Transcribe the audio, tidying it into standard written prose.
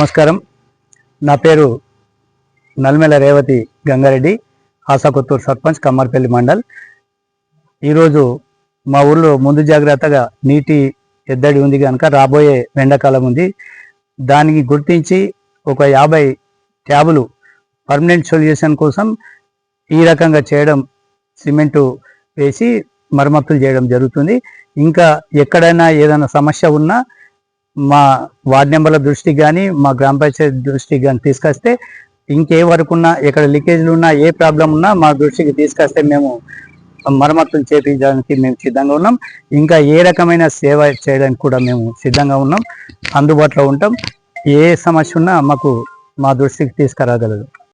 నమస్కారం. నా పేరు నల్మెల రేవతి గంగారెడ్డి, ఆసాకొత్తూరు సర్పంచ్, కమ్మర్పల్లి మండల్. ఈరోజు మా ఊళ్ళో ముందు జాగ్రత్తగా నీటి ఎద్దడి ఉంది కనుక రాబోయే ఎండాకాలం ఉంది. దానికి గుర్తించి ఒక 50 ట్యాబులు పర్మనెంట్ సొల్యూషన్ కోసం ఈ రకంగా చేయడం, సిమెంటు వేసి మరమ్మతులు చేయడం జరుగుతుంది. ఇంకా ఎక్కడైనా ఏదైనా సమస్య ఉన్నా మా వార్డు నెంబర్ల దృష్టికి కానీ మా గ్రామ పంచాయతీ దృష్టికి కానీ తీసుకొస్తే, ఇంకే వరకు ఉన్నా, ఎక్కడ లీకేజ్లు ఉన్నా, ఏ ప్రాబ్లం ఉన్నా మా దృష్టికి తీసుకొస్తే మేము మరమ్మతులు చేయించడానికి మేము సిద్ధంగా ఉన్నాం. ఇంకా ఏ రకమైన సేవ చేయడానికి కూడా మేము సిద్ధంగా ఉన్నాం, అందుబాటులో ఉంటాం. ఏ సమస్య ఉన్నా మా దృష్టికి తీసుకురాగలరు.